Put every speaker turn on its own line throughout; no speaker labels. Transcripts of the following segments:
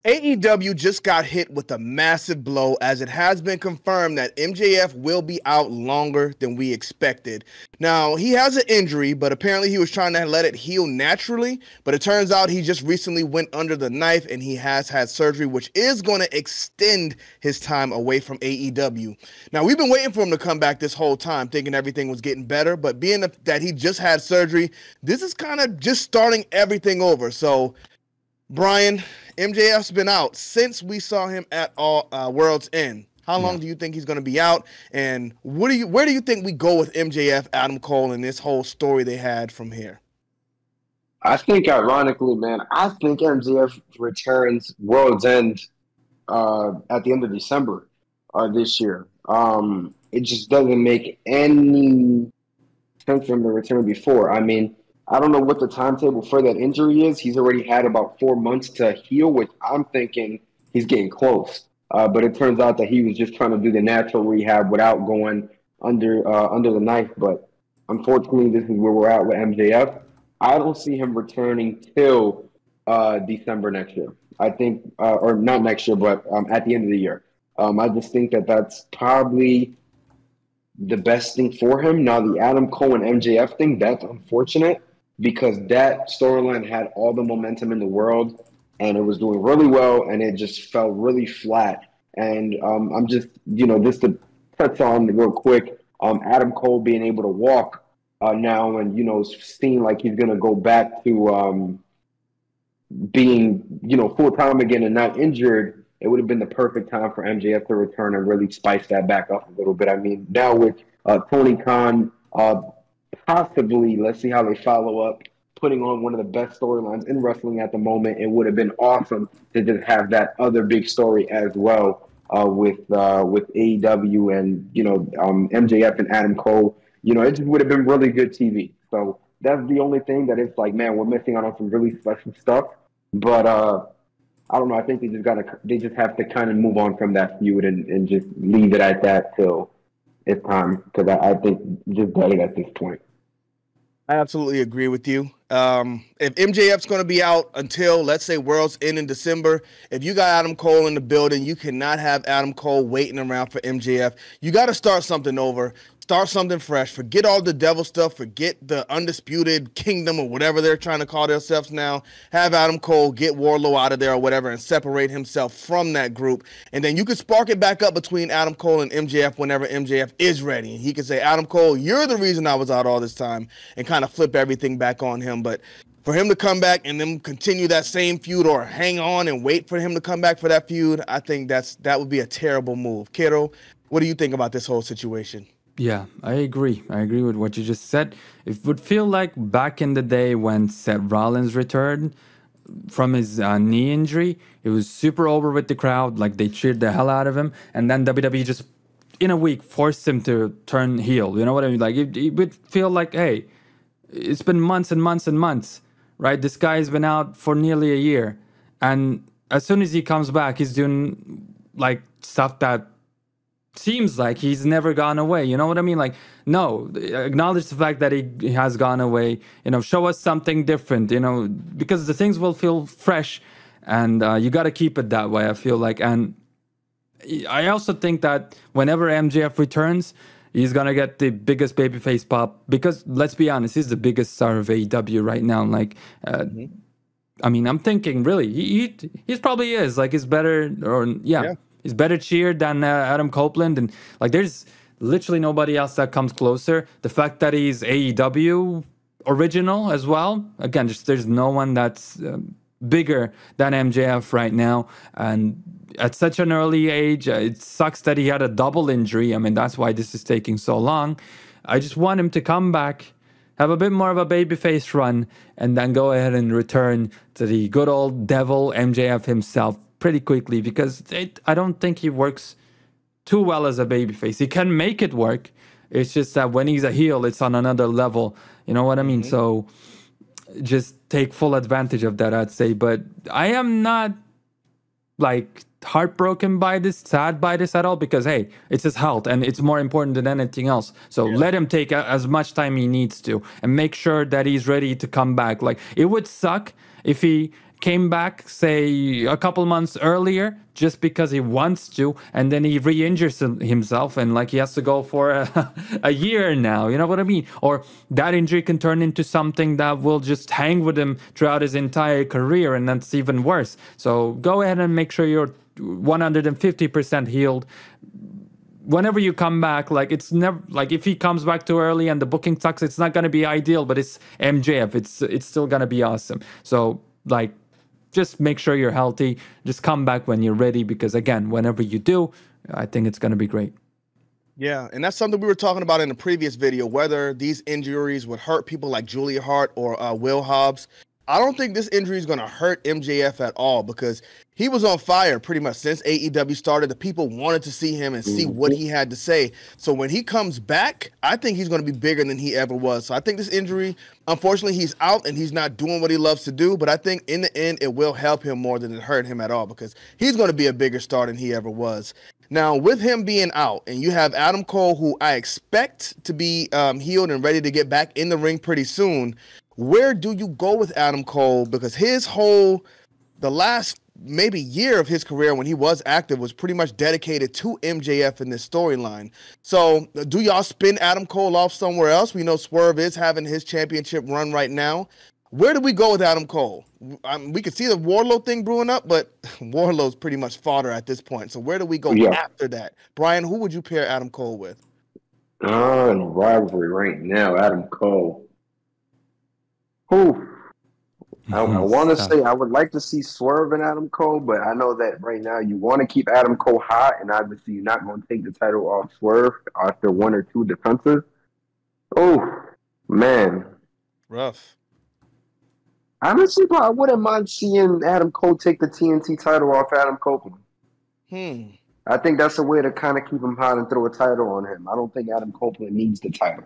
AEW just got hit with a massive blow as it has been confirmed that MJF will be out longer than we expected. Now, he has an injury, but apparently he was trying to let it heal naturally, but it turns out he just recently went under the knife and he has had surgery, which is going to extend his time away from AEW. Now, we've been waiting for him to come back this whole time, thinking everything was getting better, but being that he just had surgery, this is kind of just starting everything over. So, Brian, MJF's been out since we saw him at World's End. How long do you think he's going to be out? And where do you think we go with MJF, Adam Cole, and this whole story they had from here?
I think, ironically, man, I think MJF returns World's End at the end of December this year. It just doesn't make any sense for him to return before. I mean, I don't know what the timetable for that injury is. He's already had about 4 months to heal, which I'm thinking he's getting close. But it turns out that he was just trying to do the natural rehab without going under the knife. But unfortunately, this is where we're at with MJF. I don't see him returning till December next year. I think, or not next year, but at the end of the year. I just think that that's probably the best thing for him. Now, the Adam Cole and MJF thing, that's unfortunate, because that storyline had all the momentum in the world and it was doing really well, and it just felt really flat. And I'm just, just to touch on real quick, Adam Cole being able to walk now and, seeing like he's going to go back to being, full-time again and not injured, it would have been the perfect time for MJF to return and really spice that back up a little bit. I mean, now with Tony Khan possibly, let's see how they follow up, putting on one of the best storylines in wrestling at the moment, it would have been awesome to just have that other big story as well with AEW and, MJF and Adam Cole. It just would have been really good TV. So that's the only thing that it's like, man, we're missing out on some really special stuff. But I don't know. I think they just have to kind of move on from that feud and just leave it at that till it's time, because I think just better at this point.
I absolutely agree with you. If MJF's going to be out until, let's say, World's End in December, if you got Adam Cole in the building, you cannot have Adam Cole waiting around for MJF. You got to start something over. Start something fresh. Forget all the devil stuff. Forget the Undisputed Kingdom or whatever they're trying to call themselves now. Have Adam Cole get Wardlow out of there or whatever and separate himself from that group. And then you could spark it back up between Adam Cole and MJF whenever MJF is ready. And he could say, Adam Cole, you're the reason I was out all this time, and kind of flip everything back on him. But for him to come back and then continue that same feud or hang on and wait for him to come back for that feud, I think that would be a terrible move. Kiddo, what do you think about this whole situation?
Yeah, I agree. I agree with what you just said. It would feel like back in the day when Seth Rollins returned from his knee injury. It was super over with the crowd. Like, they cheered the hell out of him. And then WWE just, in a week, forced him to turn heel. You know what I mean? Like, it would feel like, hey, it's been months and months and months, right? This guy's been out for nearly a year. And as soon as he comes back, he's doing, like, stuff that seems like he's never gone away. You know what I mean? Like, no, acknowledge the fact that he has gone away. Show us something different, because the things will feel fresh, and you got to keep it that way, I feel like. And I also think that whenever MJF returns, he's going to get the biggest babyface pop, because let's be honest, he's the biggest star of AEW right now. Like, I mean, I'm thinking really, he probably is. Like, he's better, yeah. He's better cheered than Adam Copeland, and like, there's literally nobody else that comes closer. The fact that he's AEW original as well, again, just there's no one that's bigger than MJF right now. And at such an early age, it sucks that he had a double injury. I mean, that's why this is taking so long. I just want him to come back, have a bit more of a babyface run, and then go ahead and return to the good old devil MJF himself pretty quickly, because I don't think he works too well as a babyface. He can make it work. It's just that when he's a heel, it's on another level. You know what I mean? So just take full advantage of that, I'd say. But I am not like heartbroken by this, sad by this at all, because hey, it's his health and it's more important than anything else. So let him take as much time he needs to, and make sure that he's ready to come back. Like, it would suck if he came back, say, a couple months earlier just because he wants to, and then he re-injures himself and like he has to go for a year now, you know what I mean? Or that injury can turn into something that will just hang with him throughout his entire career, and that's even worse. So go ahead and make sure you're 150% healed whenever you come back. Like, it's never like if he comes back too early and the booking sucks, it's not going to be ideal, but it's MJF, it's still going to be awesome. So like, just make sure you're healthy, just come back when you're ready, because again, whenever you do, I think it's going to be great.
Yeah, and that's something we were talking about in the previous video, whether these injuries would hurt people like Julia Hart or Will Hobbs. I don't think this injury is going to hurt MJF at all, because he was on fire pretty much since AEW started. The people wanted to see him and see what he had to say. So when he comes back, I think he's going to be bigger than he ever was. So I think this injury, unfortunately, he's out and he's not doing what he loves to do. But I think in the end, it will help him more than it hurt him at all, because he's going to be a bigger star than he ever was. Now, with him being out, and you have Adam Cole, who I expect to be healed and ready to get back in the ring pretty soon, where do you go with Adam Cole? Because the last maybe year of his career when he was active was pretty much dedicated to MJF in this storyline. So do y'all spin Adam Cole off somewhere else? We know Swerve is having his championship run right now. Where do we go with Adam Cole? We could see the Wardlow thing brewing up, but Wardlow's pretty much fodder at this point. So where do we go after that? Brian, who would you pair Adam Cole with?
In rivalry right now, Adam Cole. Who? I want to say I would like to see Swerve and Adam Cole, but I know that right now you want to keep Adam Cole hot, and obviously you're not going to take the title off Swerve after one or two defenses. Oh, man.
Rough.
Honestly, bro, I wouldn't mind seeing Adam Cole take the TNT title off Adam Copeland. I think that's a way to kind of keep him hot and throw a title on him. I don't think Adam Copeland needs the title.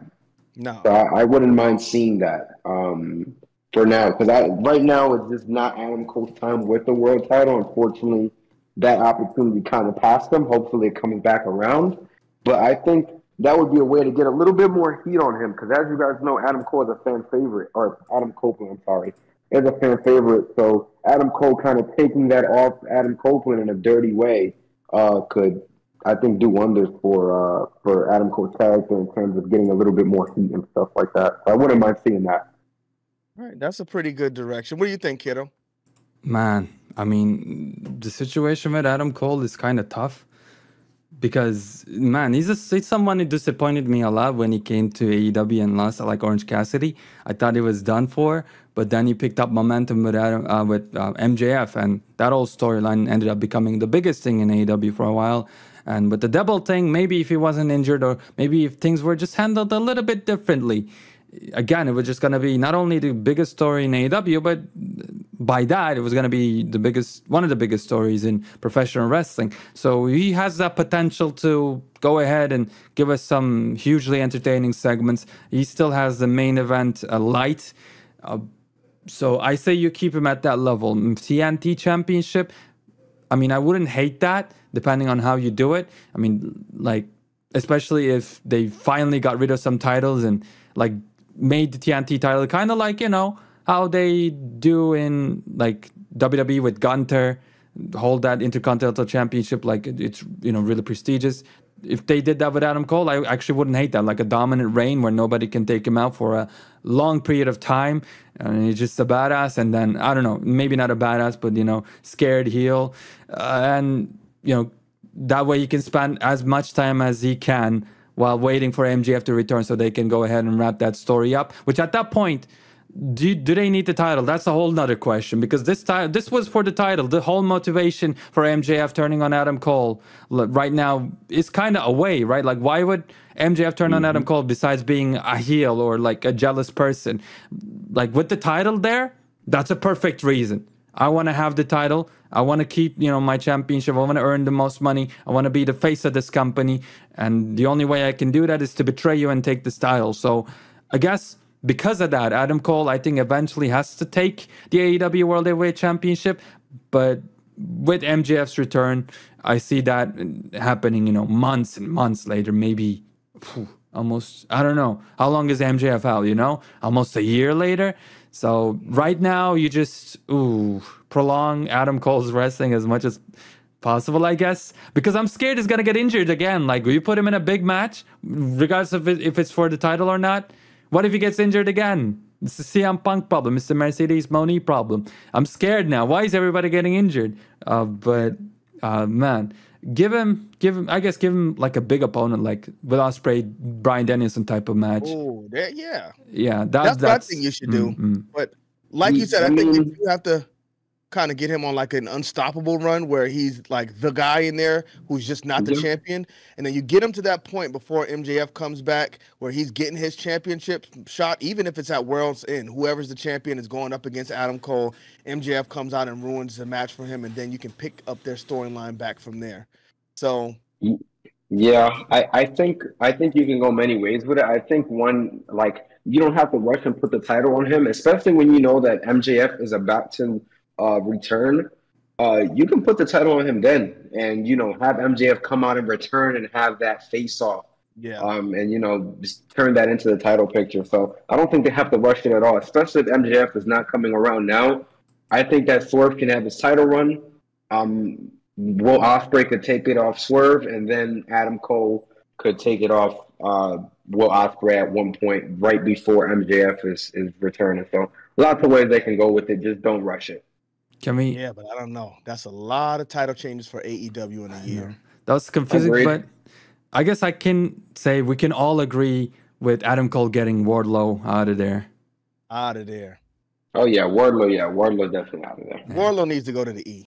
No.
So I wouldn't mind seeing that for now, because right now it's just not Adam Cole's time with the world title. Unfortunately, that opportunity kind of passed him. Hopefully it comes back around. But I think that would be a way to get a little bit more heat on him, because as you guys know, Adam Cole is a fan favorite, or Adam Copeland, I'm sorry, is a fan favorite. So Adam Cole kind of taking that off Adam Copeland in a dirty way could, I think, do wonders for Adam Cole's character in terms of getting a little bit more heat and stuff like that. So I wouldn't mind seeing that.
All right, that's a pretty good direction. What do you think, kiddo?
Man, I mean, the situation with Adam Cole is kind of tough, because, man, he's someone who disappointed me a lot when he came to AEW and lost, like Orange Cassidy. I thought he was done for, but then he picked up momentum with MJF, and that whole storyline ended up becoming the biggest thing in AEW for a while. And with the double thing, maybe if he wasn't injured, or maybe if things were just handled a little bit differently, again, it was just going to be not only the biggest story in AEW, but by that, it was going to be one of the biggest stories in professional wrestling. So he has that potential to go ahead and give us some hugely entertaining segments. He still has the main event light. So I say you keep him at that level. TNT Championship, I mean, I wouldn't hate that, depending on how you do it. I mean, like, especially if they finally got rid of some titles and, like, made the TNT title kind of like, you know, how they do in, like, WWE with Gunther, hold that Intercontinental Championship, like, it's, you know, really prestigious. If they did that with Adam Cole, I actually wouldn't hate that, like a dominant reign where nobody can take him out for a long period of time, and he's just a badass, and then, I don't know, maybe not a badass, but, you know, scared heel, and, you know, that way he can spend as much time as he can while waiting for MJF to return so they can go ahead and wrap that story up, which at that point, do they need the title? That's a whole nother question, because this was for the title. The whole motivation for MJF turning on Adam Cole right now is kind of away, right? Like, why would MJF turn on Adam Cole besides being a heel or like a jealous person? Like, with the title there, that's a perfect reason. I want to have the title. I want to keep, you know, my championship. I want to earn the most money. I want to be the face of this company. And the only way I can do that is to betray you and take this title. So I guess because of that, Adam Cole, I think, eventually has to take the AEW World Heavyweight Championship. But with MJF's return, I see that happening, you know, months and months later, maybe Almost, I don't know. How long is MJF out, you know? Almost a year later. So right now, you just, prolong Adam Cole's wrestling as much as possible, I guess. Because I'm scared he's going to get injured again. Like, will you put him in a big match, regardless of if it's for the title or not? What if he gets injured again? It's the CM Punk problem. It's the Mercedes Moné problem. I'm scared now. Why is everybody getting injured? But man, give him. I guess give him like a big opponent, like with Ospreay, Bryan Danielson type of match.
Oh, yeah.
Yeah,
That's what I think you should do. But like you said, I think you have to kind of get him on like an unstoppable run where he's like the guy in there who's just not the champion. And then you get him to that point before MJF comes back where he's getting his championship shot, even if it's at World's End. Whoever's the champion is going up against Adam Cole. MJF comes out and ruins the match for him, and then you can pick up their storyline back from there. So
yeah, I think you can go many ways with it. I think one, like, you don't have to rush and put the title on him, especially when you know that MJF is about to return. You can put the title on him then, and have MJF come out and return and have that face off.
Yeah.
And just turn that into the title picture. So I don't think they have to rush it at all, especially if MJF is not coming around now. I think that Swerve can have his title run. Will Ospreay could take it off Swerve, and then Adam Cole could take it off Will Ospreay at one point right before MJF is returning. So lots of ways they can go with it. Just don't rush it.
Can we?
Yeah, but I don't know. That's a lot of title changes for AEW in a year.
That was confusing,
Agreed.
but I guess I can say we can all agree with Adam Cole getting Wardlow out of there.
Out of there.
Oh yeah, Wardlow. Yeah, Wardlow definitely out of there.
Wardlow needs to go to the E.